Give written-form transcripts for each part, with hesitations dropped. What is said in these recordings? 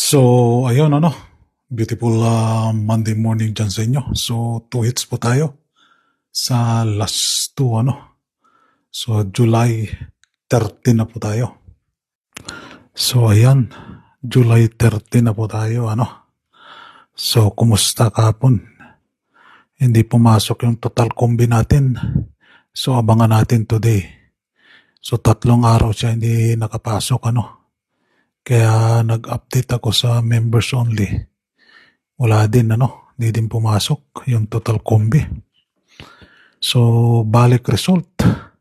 So, ayun beautiful Monday morning dyan sa inyo. So, 2 hits po tayo sa last 2 So, July 13 na po tayo. So, ayan, July 13 na po tayo So, kumusta kahapon? Hindi pumasok yung total combi natin. So, abangan natin today. So, 3 araw siya hindi nakapasok Kaya nag-update ako sa members only. Wala din hindi din pumasok yung total combi. So balik result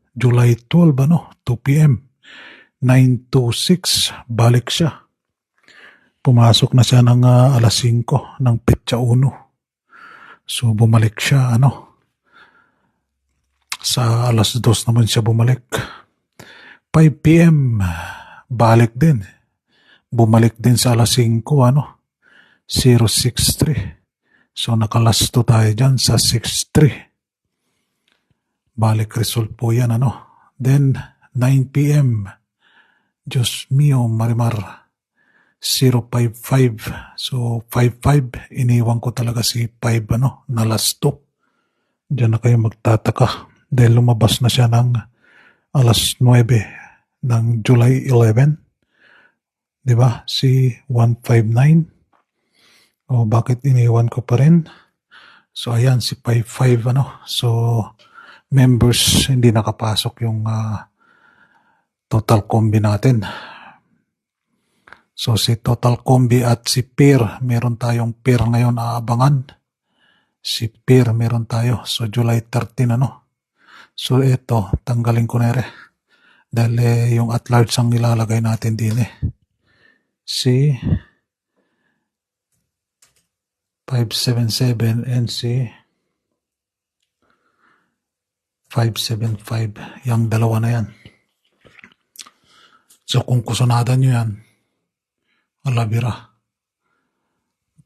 July 12 2 p.m. 9:26 balik siya. Pumasok na siya ng alas 5 ng petsa 1. So bumalik siya sa alas 2 naman siya bumalik. 5 p.m. balik din. Bumalik din sa alas 5 063. So nakalasto tayo dyan sa 63. Balik result po yan Then 9 p.m. Diyos mio Marimar 055. So 55 iniwan ko talaga si 5 na lasto. Diyan na kayo magtataka dahil lumabas na siya ng alas 9 ng July 11. Diba? Si 159. O bakit iniwan ko pa rin? So ayan si 55 So members hindi nakapasok yung total combi natin. So si total combi at si pair, meron tayong pair ngayon aabangan. Si pair meron tayo. So July 13 So ito, tanggalin ko na dahil yung at large ang ilalagay natin din Si 577 and si 575. Yung dalawa na yan. So kung kusunada nyo yan, alabira.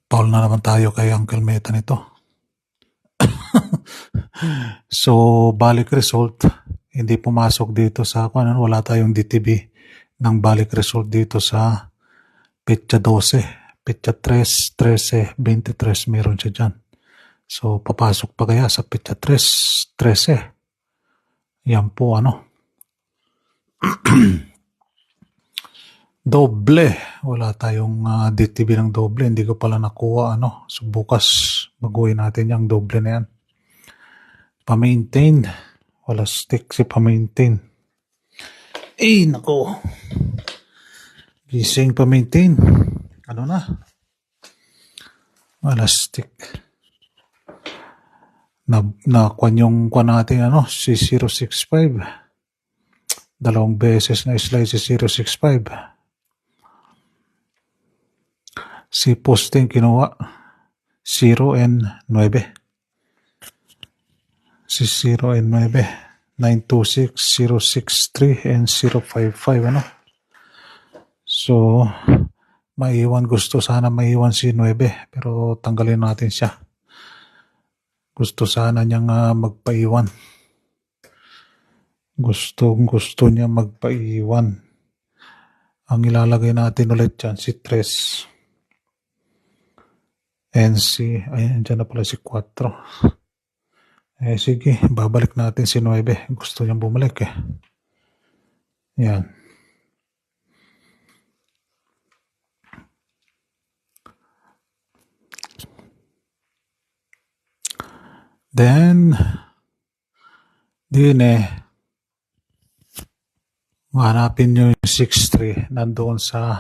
Paul na naman tayo kay Uncle Meta nito. So balik result, hindi pumasok dito sa wala tayong DTB ng balik result dito sa petsa 12, petsa 3, 13, 23 meron siya dyan. So papasok pa kaya sa petsa 3, 13. Yan po doble. Wala tayong DTB ng doble. Hindi ko pala nakuha So bukas baguhin natin yung doble na yan. Pa-maintain. Wala stick si pa-maintain. Nako. Gising pa-maintain. Na? Wala stick. Kwan yung kwan natin si 065. Dalawang beses na slide si 065. Si posting kinuha 0 and 9. Si 0 and 9. 926, 063 and 055 So gusto sana maiwan si 9 pero tanggalin natin siya. Gusto sana niyang magpaiwan. Gusto niya magpaiwan. Ang ilalagay natin ulit dyan si 3. And ayan dyan na pala si 4. Sige, babalik natin si 9. Gusto niyang bumalik Yan. Then, hanapin nyo yung 6-3 nandoon sa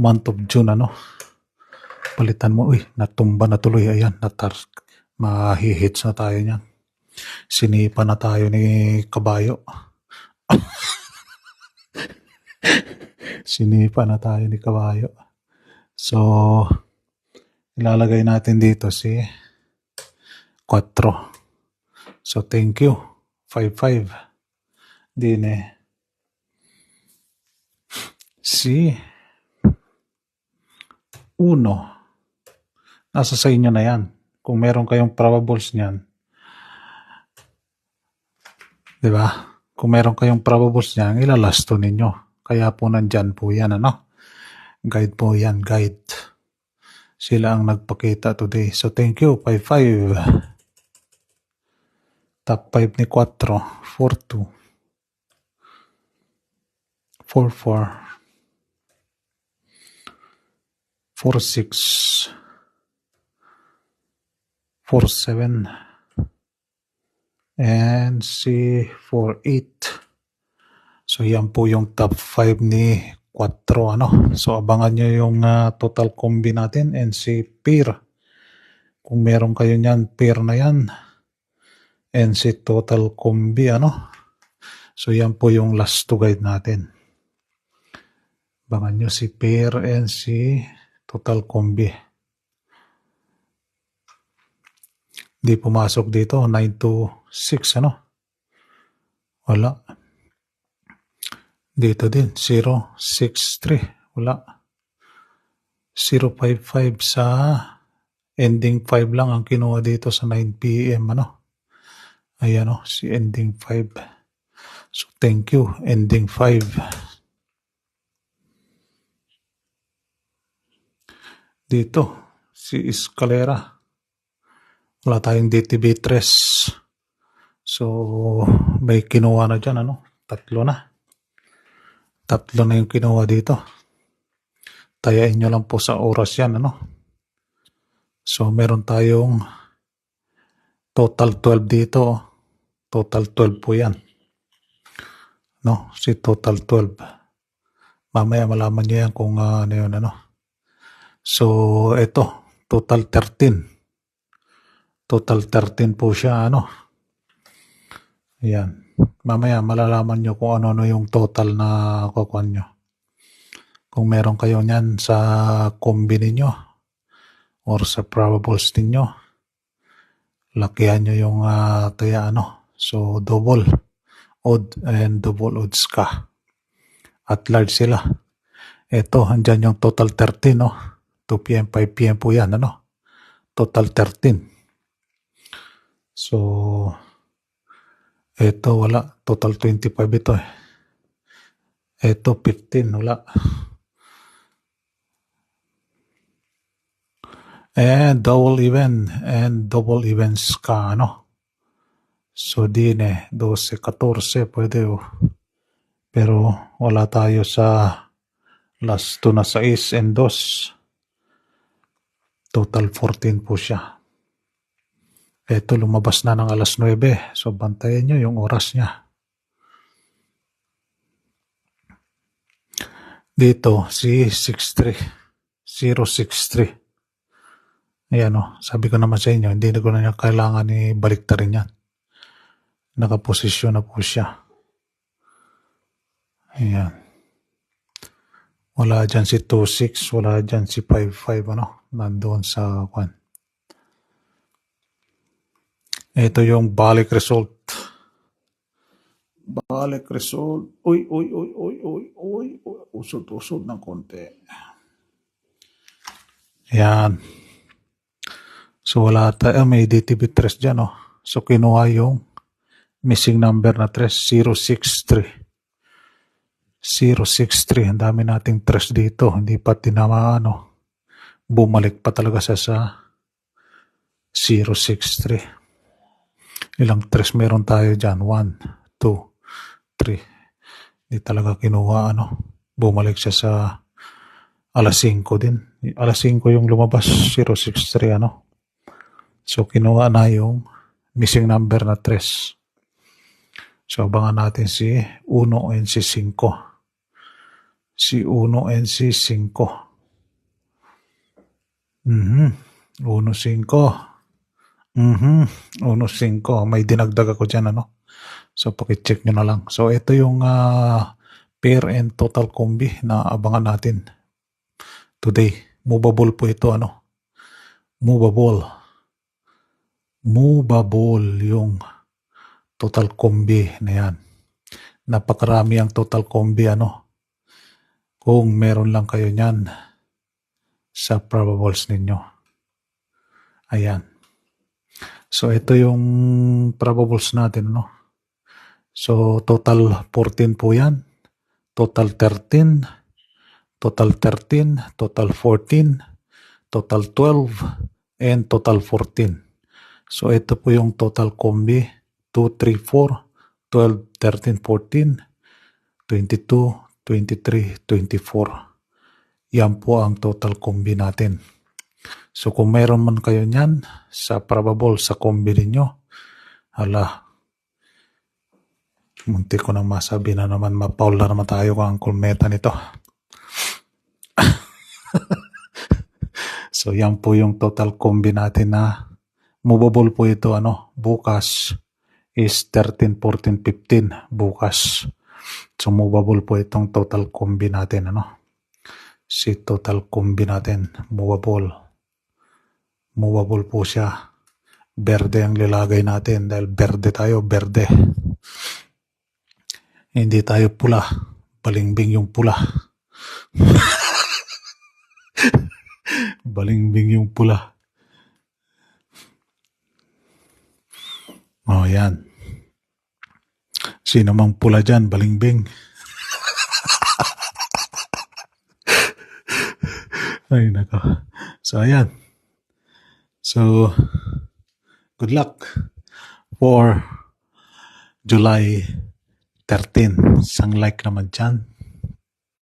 month of June palitan mo, natumba na tuloy, ayan, mahihits na tayo niyan. Sinipa na tayo ni Kabayo. Sinipa na tayo ni Kabayo. So, ilalagay natin dito si 4. So, thank you. 55. Si 1. Nasa sa inyo na yan. Kung meron kayong probables niyan. Diba? Kung meron kayong probables niyan, ilalasto ninyo. Kaya po nandyan po yan Guide po yan, guide. Sila ang nagpakita today. So thank you, 5-5. Top 5 ni 4, 4-2. 4-4. 4-6. 4-7. And si 4-8. So yan po yung top 5 ni 4, ano. So abangan nyo yung total combi natin and si pair. Kung meron kayo niyan, pair na yan. And si total combi, ano. So yan po yung last to guide natin. Abangan nyo si pair and si total combi. Di pumasok dito, 9-6, ano. Wala. Dito din, 0-6-3. Wala. 0-5-5 sa ending 5 lang ang kinuha dito sa 9 p.m. ano. Ayan o, si ending 5. So thank you, ending 5. Dito, si Escalera. Wala tayong DTB 3. So may kinuha na dyan, ano. 3 na. 3 na yung kinuha dito. Tayain nyo lang po sa oras yan, ano. So meron tayong total 12 dito. Total 12 po yan. No, si total 12. Mamaya malaman nyo yan kung ano yun, ano. So ito, total 13. Total 13 po siya, ano. Ayan. Mamaya malalaman nyo kung ano yung total na kukuha nyo. Kung meron kayo niyan sa combi ninyo or sa probables ninyo, lakihan nyo yung taya, ano. So double odd and double odds ka. At large sila. Ito, andyan yung total 13, no. 2 p.m., 5 p.m. po yan, ano. Total 13. So ito wala. Total 25 ito eh. Ito 15. Wala. And double even. And double events ka, ano. So din 12, 14 pwede oh. Pero wala tayo sa last 2 na 6 and 2. Total 14 po siya. Ito lumabas na ng alas 9. So bantayan nyo yung oras niya. Dito si 63. 063. Ayan o. Sabi ko naman sa inyo, hindi na ko na niya kailangan baliktarin yan. Nakaposisyon na po siya. Ayan. Wala dyan si 26. Wala dyan si 55. Ano? Nandoon sa kwan. Ito yung balik result. Balik result. Uy. Usod ng konti. Yan. So wala tayo. May DTB 3 dyan, oh. So kinuha yung missing number na 3. 063. 063. Ang dami nating 3 dito. Hindi pa tinamaan, oh. Bumalik pa talaga sa 063. Ilang 3 meron tayo dyan? 1, 2, 3. Hindi talaga kinuha, ano. Bumalik siya sa alas 5 din. Alas 5 yung lumabas, 063, ano. So, kinuha na yung missing number na 3. So, abangan natin si 1 and si 5. Si 1 and si 5. 1, 5. 1.5. May dinagdag ako dyan, ano. So, pakicheck nyo na lang. So, ito yung pair and total combi na abangan natin today. Movable po ito, ano. Movable yung total combi na yan. Napakarami ang total combi, ano. Kung meron lang kayo nyan sa probables ninyo. Ayan. So, ito yung probables natin, no? So, total 14 po yan. Total 13. total 13, total 14, total 12, and total 14. So ito po yung total combi, 2, 3, 4, 12, 13, 14, 22, 23, 24. Yan po ang total combi natin. So kung mayroon man kayo niyan sa probable sa combi ninyo, munti ko na masabi na naman, mapaul na naman tayo kung ang kulmeta nito. So yan po yung total combi natin na movable po ito, bukas is 13, 14, 15 bukas. So movable po itong total combi natin, si total combi natin, movable po siya. Berde ang lilagay natin dahil berde tayo, berde. Hindi tayo pula, balingbing yung pula. Balingbing yung pula. Oh, yan. Sino mang pula dyan, balingbing. Ay, nako. So, ayan. So, good luck for July 13. Isang like naman dyan.